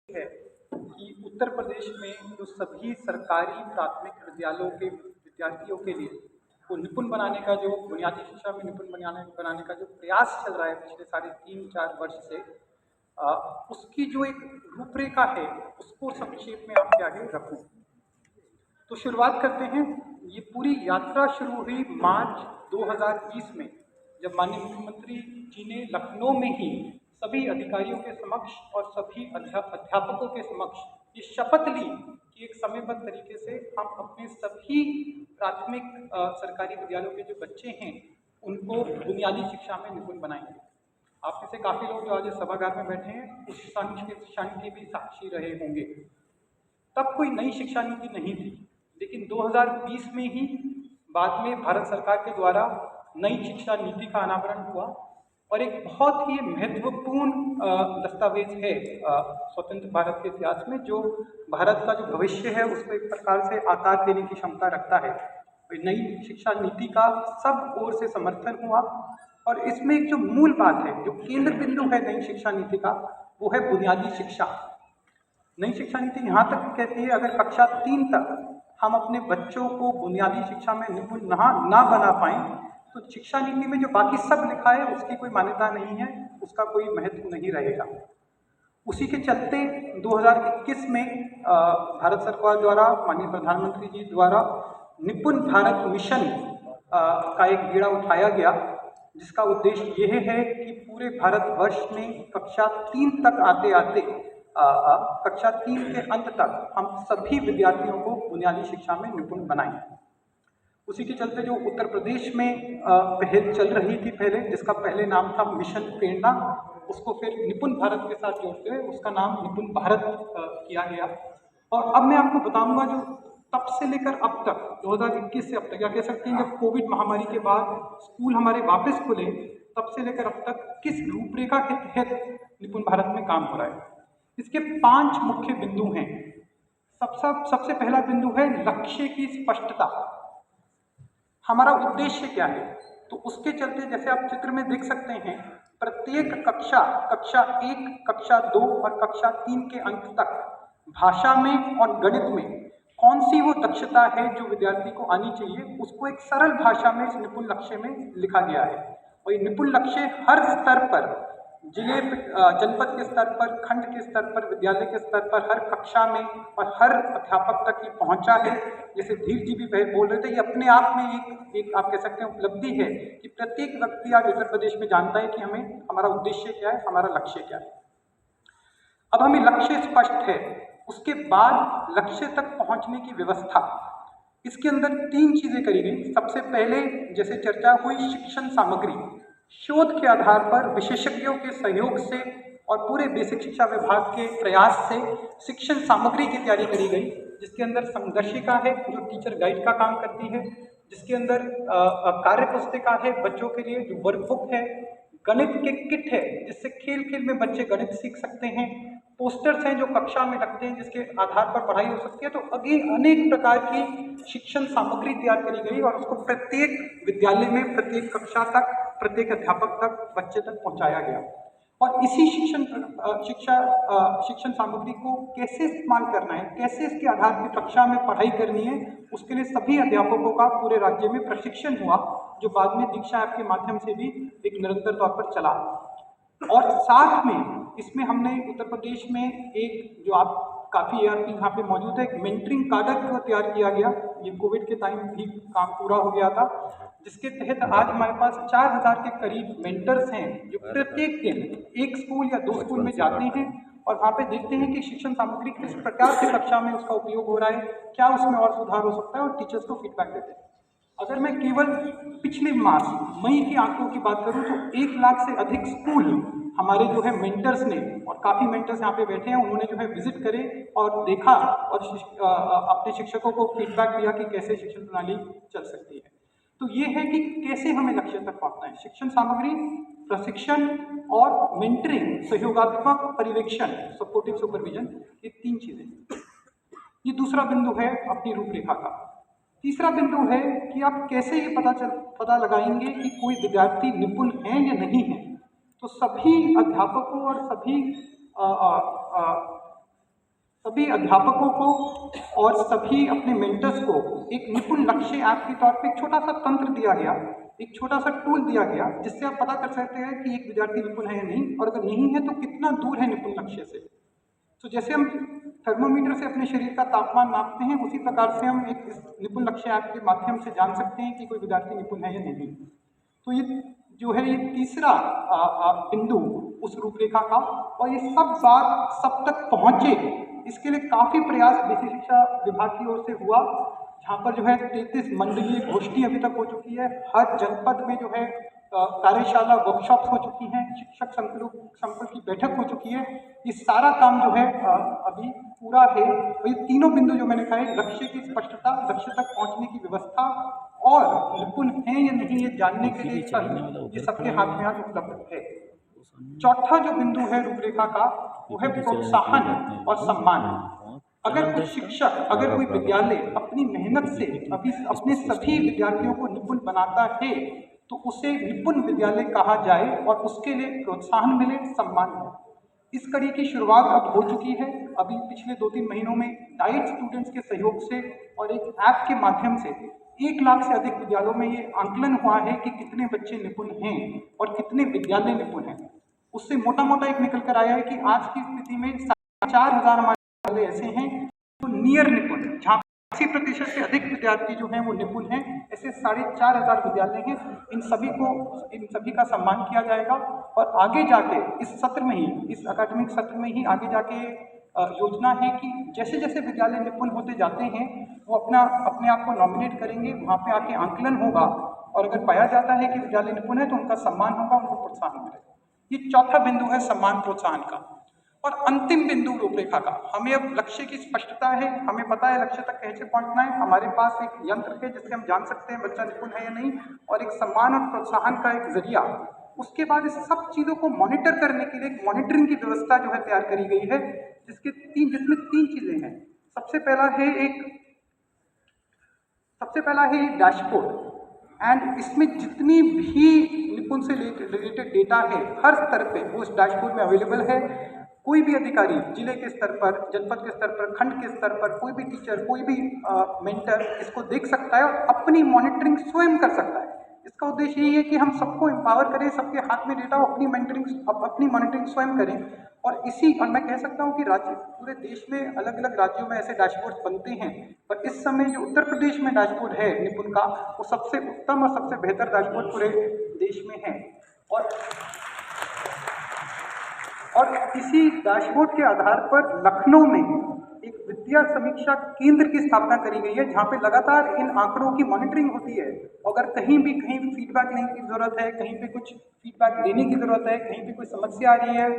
है कि उत्तर प्रदेश में जो सभी सरकारी प्राथमिक विद्यालयों के विद्यार्थियों के लिए को निपुण बनाने का जो बुनियादी शिक्षा में निपुण बनाने का जो प्रयास चल रहा है पिछले साढ़े 3-4 वर्ष से, उसकी जो एक रूपरेखा है उसको संक्षेप में आपके आगे रखूं। तो शुरुआत करते हैं। ये पूरी यात्रा शुरू हुई मार्च 2020 में, जब माननीय मुख्यमंत्री जी ने लखनऊ में ही सभी अधिकारियों के समक्ष और सभी अध्यापकों के समक्ष ये शपथ ली कि एक समयबद्ध तरीके से हम अपने सभी प्राथमिक सरकारी विद्यालयों के जो बच्चे हैं उनको बुनियादी शिक्षा में निपुण बनाएंगे। आप में से काफ़ी लोग जो आज इस सभागार में बैठे हैं उस क्षण के भी साक्षी रहे होंगे। तब कोई नई शिक्षा नीति नहीं थी, लेकिन 2020 में ही बाद में भारत सरकार के द्वारा नई शिक्षा नीति का अनावरण हुआ और एक बहुत ही महत्वपूर्ण दस्तावेज है स्वतंत्र भारत के इतिहास में, जो भारत का जो भविष्य है उसको एक प्रकार से आकार देने की क्षमता रखता है। नई शिक्षा नीति का सब ओर से समर्थन हुआ और इसमें एक जो मूल बात है, जो केंद्र बिंदु है नई शिक्षा नीति का, वो है बुनियादी शिक्षा। नई शिक्षा नीति यहाँ तक कहती है अगर कक्षा 3 तक हम अपने बच्चों को बुनियादी शिक्षा में निपुण ना बना पाएं तो शिक्षा नीति में जो बाकी सब लिखा है उसकी कोई मान्यता नहीं है, उसका कोई महत्व नहीं रहेगा। उसी के चलते 2021 में भारत सरकार द्वारा माननीय प्रधानमंत्री जी द्वारा निपुण भारत मिशन का एक बीड़ा उठाया गया, जिसका उद्देश्य यह है कि पूरे भारतवर्ष में कक्षा 3 तक आते आते कक्षा 3 के अंत तक हम सभी विद्यार्थियों को बुनियादी शिक्षा में निपुण बनाएं। उसी के चलते जो उत्तर प्रदेश में पहल चल रही थी पहले, जिसका पहले नाम था मिशन प्रेरणा, उसको फिर निपुण भारत के साथ जोड़ते हुए उसका नाम निपुण भारत किया गया। और अब मैं आपको बताऊंगा जो तब से लेकर अब तक 2021 से अब तक, या कह सकते हैं जब कोविड महामारी के बाद स्कूल हमारे वापस खुले, तब से लेकर अब तक किस रूपरेखा के तहत निपुण भारत में काम हो रहा है। इसके 5 मुख्य बिंदु हैं। सबसे पहला बिंदु है लक्ष्य की स्पष्टता। हमारा उद्देश्य क्या है, तो उसके चलते जैसे आप चित्र में देख सकते हैं, प्रत्येक कक्षा 1, कक्षा 2 और कक्षा 3 के अंत तक भाषा में और गणित में कौन सी वो दक्षता है जो विद्यार्थी को आनी चाहिए, उसको एक सरल भाषा में इस निपुण लक्ष्य में लिखा गया है। और ये निपुण लक्ष्य हर स्तर पर, जिले जनपद के स्तर पर, खंड के स्तर पर, विद्यालय के स्तर पर, हर कक्षा में और हर अध्यापक तक ये पहुंचा है। जैसे धीर जी भी बोल रहे थे, ये अपने आप में एक आप कह सकते हैं उपलब्धि है कि प्रत्येक व्यक्ति आज उत्तर प्रदेश में जानता है कि हमारा उद्देश्य क्या है, हमारा लक्ष्य क्या है। अब हमें लक्ष्य स्पष्ट है, उसके बाद लक्ष्य तक पहुंचने की व्यवस्था, इसके अंदर 3 चीजें करी गई। सबसे पहले जैसे चर्चा हुई, शिक्षण सामग्री, शोध के आधार पर विशेषज्ञों के सहयोग से और पूरे बेसिक शिक्षा विभाग के प्रयास से शिक्षण सामग्री की तैयारी करी गई, जिसके अंदर संदर्शिका है जो टीचर गाइड का काम करती है, जिसके अंदर कार्य पुस्तिका है बच्चों के लिए जो वर्कबुक है, गणित के किट है जिससे खेल खेल में बच्चे गणित सीख सकते हैं, पोस्टर्स हैं जो कक्षा में लगते हैं जिसके आधार पर पढ़ाई हो सकती है। तो अनेक प्रकार की शिक्षण सामग्री तैयार करी गई और उसको प्रत्येक विद्यालय में, प्रत्येक कक्षा तक, प्रत्येक अध्यापक तक, बच्चे तक पहुंचाया गया। और इसी शिक्षण सामग्री को कैसे इस्तेमाल करना है, कैसे इसके आधार पर कक्षा में पढ़ाई करनी है, उसके लिए सभी अध्यापकों का पूरे राज्य में प्रशिक्षण हुआ, जो बाद में दीक्षा ऐप के माध्यम से भी एक निरंतर तौर पर चला। और साथ में इसमें हमने उत्तर प्रदेश में एक, जो आप काफ़ी ERP यहाँ पे मौजूद है, एक मेंटरिंग काडर को तैयार किया गया। ये कोविड के टाइम भी काम पूरा हो गया था, जिसके तहत आज हमारे पास 4000 के करीब मेंटर्स हैं जो प्रत्येक दिन एक स्कूल या 2 स्कूल में जाते हैं और वहाँ पे देखते हैं कि शिक्षण सामग्री किस प्रकार से कक्षा में उसका उपयोग हो रहा है, क्या उसमें और सुधार हो सकता है, और टीचर्स को फीडबैक देते हैं। अगर मैं केवल पिछले मास मई के आंकड़ों की बात करूं तो 1 लाख से अधिक स्कूल हमारे जो है मेंटर्स ने, और काफ़ी मेंटर्स यहाँ पे बैठे हैं, उन्होंने जो है विजिट करे और देखा और अपने शिक्षकों को फीडबैक दिया कि कैसे शिक्षण प्रणाली चल सकती है। तो ये है कि कैसे हमें लक्ष्य तक पहुँचना है। शिक्षण सामग्री, प्रशिक्षण और मेंटरिंग, सहयोगात्मक पर्यवेक्षण, सपोर्टिव सुपरविजन, ये 3 चीज़ें। ये दूसरा बिंदु है अपनी रूपरेखा का। तीसरा बिंदु है कि आप कैसे ये पता लगाएंगे कि कोई विद्यार्थी निपुण है या नहीं है। तो सभी अध्यापकों और सभी सभी अध्यापकों को और सभी अपने मेंटर्स को एक निपुण लक्ष्य ऐप के तौर पे एक छोटा सा तंत्र दिया गया, एक छोटा सा टूल दिया गया, जिससे आप पता कर सकते हैं कि एक विद्यार्थी निपुण है या नहीं, और अगर नहीं है तो कितना दूर है निपुण लक्ष्य से। तो जैसे हम थर्मोमीटर से अपने शरीर का तापमान नापते हैं, उसी प्रकार से हम एक इस निपुण लक्ष्य ऐप के माध्यम से जान सकते हैं कि कोई विद्यार्थी निपुण है या नहीं। तो ये जो है ये तीसरा बिंदु उस रूपरेखा का, और ये सब बात सब तक पहुंचे इसके लिए काफ़ी प्रयास बेसिक शिक्षा विभाग की ओर से हुआ, जहाँ पर जो है 33 मंडलीय गोष्ठी अभी तक हो चुकी है। हर जनपद में जो है कार्यशाला वर्कशॉप हो चुकी हैं, शिक्षक संकुल की बैठक हो चुकी है। ये सारा काम जो है अभी पूरा है। तो ये तीनों बिंदु जो मैंने कहा, लक्ष्य की स्पष्टता, लक्ष्य तक पहुंचने की व्यवस्था और निपुण है या नहीं ये जानने के लिए ये सबके हाथ में आज उपलब्ध है। चौथा जो बिंदु है रूपरेखा का वो है प्रोत्साहन और सम्मान। अगर कोई शिक्षक, अगर कोई विद्यालय अपनी मेहनत से अपने सभी विद्यार्थियों को निपुण बनाता है तो उसे निपुण विद्यालय कहा जाए और उसके लिए प्रोत्साहन मिले, सम्मान मिले। इस कड़ी की शुरुआत अब हो चुकी है। अभी पिछले 2-3 महीनों में डाइट स्टूडेंट्स के सहयोग से और एक ऐप के माध्यम से 1 लाख से अधिक विद्यालयों में ये आंकलन हुआ है कि कितने बच्चे निपुण हैं और कितने विद्यालय निपुण हैं। उससे मोटा मोटा एक निकल कर आया है कि आज की स्थिति में 4,500 हमारे विद्यालय ऐसे हैं जो नियर निपुण, जहाँ 80% से अधिक विद्यार्थी जो हैं वो निपुण हैं। ऐसे 4,500 विद्यालय हैं। इन सभी का सम्मान किया जाएगा और आगे जाके इस सत्र में ही, इस अकादमिक सत्र में ही आगे जाके योजना है कि जैसे जैसे विद्यालय निपुण होते जाते हैं वो अपने आप को नॉमिनेट करेंगे, वहाँ पे आके आंकलन होगा और अगर पाया जाता है कि विद्यालय निपुण है तो उनका सम्मान होगा, उनको प्रोत्साहन मिलेगा। ये चौथा बिंदु है सम्मान प्रोत्साहन का। और अंतिम बिंदु रूपरेखा का, हमें अब लक्ष्य की स्पष्टता है, हमें पता है लक्ष्य तक कैसे पहुंचना है, हमारे पास एक यंत्र है जिससे हम जान सकते हैं बच्चा निपुण है या नहीं, और एक सम्मान और प्रोत्साहन का एक जरिया। उसके बाद इस सब चीज़ों को मॉनिटर करने के लिए एक मॉनिटरिंग की व्यवस्था जो है तैयार करी गई है, जिसमें 3 चीज़ें हैं। सबसे पहला है एक डैशबोर्ड, एंड इसमें जितनी भी निपुण से रिलेटेड डेटा है हर स्तर पे वो इस डैशबोर्ड में अवेलेबल है। कोई भी अधिकारी जिले के स्तर पर, जनपद के स्तर पर, खंड के स्तर पर, कोई भी टीचर, कोई भी मेंटर इसको देख सकता है और अपनी मॉनिटरिंग स्वयं कर सकता है। इसका उद्देश्य यही है कि हम सबको एम्पावर करें, सबके हाथ में डेटा हो, अपनी मॉनिटरिंग स्वयं करें। और मैं कह सकता हूँ कि पूरे देश में अलग अलग राज्यों में ऐसे डैशबोर्ड बनते हैं, पर इस समय जो उत्तर प्रदेश में डैशबोर्ड है निपुण का, वो सबसे उत्तम और सबसे बेहतर डैशबोर्ड पूरे देश में है। और इसी डैशबोर्ड के आधार पर लखनऊ में एक विद्या समीक्षा केंद्र की स्थापना करी गई है, जहाँ पे लगातार इन आंकड़ों की मॉनिटरिंग होती है। अगर कहीं फीडबैक लेने की ज़रूरत है, कहीं पे कुछ फीडबैक देने की ज़रूरत है, कहीं पे कोई समस्या आ रही है,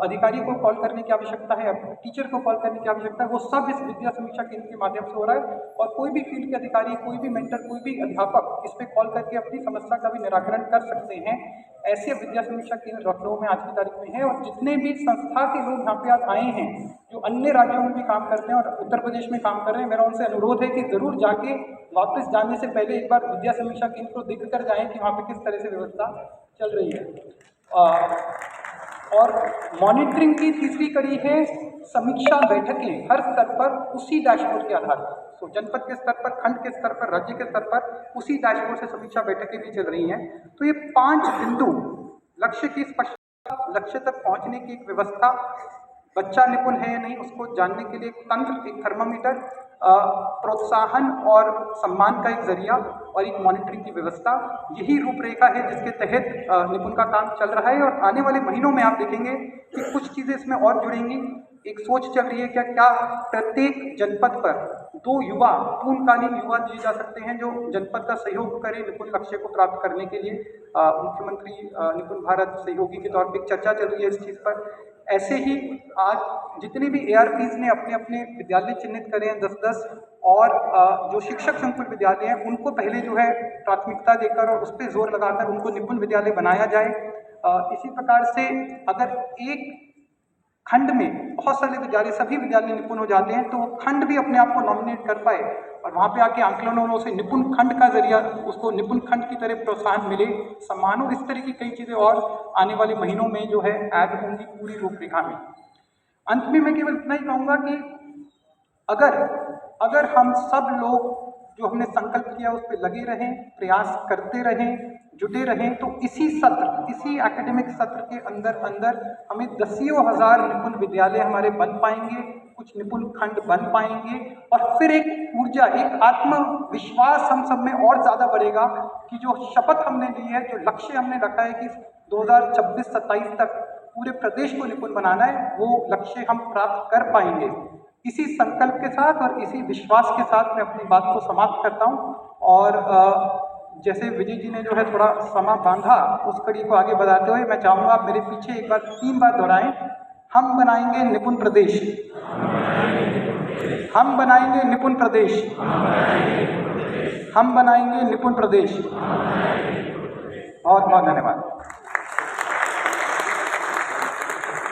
अधिकारी को कॉल करने की आवश्यकता है, टीचर को कॉल करने की आवश्यकता है, वो सब इस विद्या समीक्षा केंद्र के माध्यम से हो रहा है। और कोई भी फील्ड के अधिकारी, कोई भी मेंटर, कोई भी अध्यापक इस पर कॉल करके अपनी समस्या का भी निराकरण कर सकते हैं। ऐसे विद्या समीक्षा केंद्र लखनऊ में आज की तारीख में है। और जितने भी संस्था के लोग यहाँ पे आज आए हैं, जो अन्य राज्यों में भी काम करते हैं और उत्तर प्रदेश में काम कर रहे हैं, मेरा उनसे अनुरोध है कि जरूर जाके वापस जाने से पहले एक बार विद्या समीक्षा केंद्र को देख कर जाएं कि वहाँ पे किस तरह से व्यवस्था चल रही है। और मॉनिटरिंग की तीसरी कड़ी है समीक्षा बैठकें हर स्तर पर उसी डैशबोर्ड के आधार पर। तो जनपद के स्तर पर, खंड के स्तर पर, राज्य के स्तर पर उसी डैशबोर्ड से समीक्षा बैठकें भी चल रही हैं। तो ये 5 बिंदु, लक्ष्य की स्पष्टता, लक्ष्य तक पहुंचने की एक व्यवस्था, बच्चा निपुण है या नहीं उसको जानने के लिए एक तंत्र, एक थर्मामीटर, प्रोत्साहन और सम्मान का एक जरिया और एक मॉनिटरिंग की व्यवस्था, यही रूपरेखा है जिसके तहत निपुण का काम चल रहा है। और आने वाले महीनों में आप देखेंगे कि कुछ चीज़ें इसमें और जुड़ेंगी। एक सोच चल रही है क्या प्रत्येक जनपद पर 2 पूर्णकालीन युवा दिए जा सकते हैं जो जनपद का सहयोग करें निपुण लक्ष्य को प्राप्त करने के लिए। मुख्यमंत्री निपुण भारत सहयोगी के तौर पर चर्चा चल रही है इस चीज़ पर। ऐसे ही आज जितने भी ARPs ने अपने अपने विद्यालय चिन्हित करे हैं 10-10, और जो शिक्षक संकुल विद्यालय हैं उनको पहले जो है प्राथमिकता देकर और उस पर जोर लगाकर उनको निपुण विद्यालय बनाया जाए। इसी प्रकार से अगर एक खंड में बहुत सारे विद्यालय, सभी विद्यालय निपुण हो जाते हैं तो वो खंड भी अपने आप को नॉमिनेट कर पाए और वहाँ पे आके आंकलनों से निपुण खंड का जरिया उसको निपुण खंड की तरह प्रोत्साहन मिले, सम्मान हो। इस तरह की कई चीज़ें और आने वाले महीनों में जो है ऐड होंगी पूरी रूपरेखा में। अंत में मैं केवल इतना ही कहूँगा कि अगर हम सब लोग जो हमने संकल्प किया उस पर लगे रहें, प्रयास करते रहें, जुटे रहें, तो इसी एकेडमिक सत्र के अंदर हमें दसियों हजार निपुण विद्यालय हमारे बन पाएंगे, कुछ निपुण खंड बन पाएंगे, और फिर एक ऊर्जा, एक आत्मविश्वास हम सब में और ज़्यादा बढ़ेगा कि जो शपथ हमने ली है, जो लक्ष्य हमने रखा है कि 2026-27 तक पूरे प्रदेश को निपुण बनाना है, वो लक्ष्य हम प्राप्त कर पाएंगे। इसी संकल्प के साथ और इसी विश्वास के साथ मैं अपनी बात को समाप्त करता हूँ। और जैसे विजय जी ने जो है थोड़ा समा बांधा, उस कड़ी को आगे बढ़ाते हुए मैं चाहूँगा आप मेरे पीछे एक बार 3 बार दोहराएं। हम बनाएंगे निपुण प्रदेश, हम बनाएंगे निपुण प्रदेश, हम बनाएंगे निपुण प्रदेश। बहुत बहुत धन्यवाद।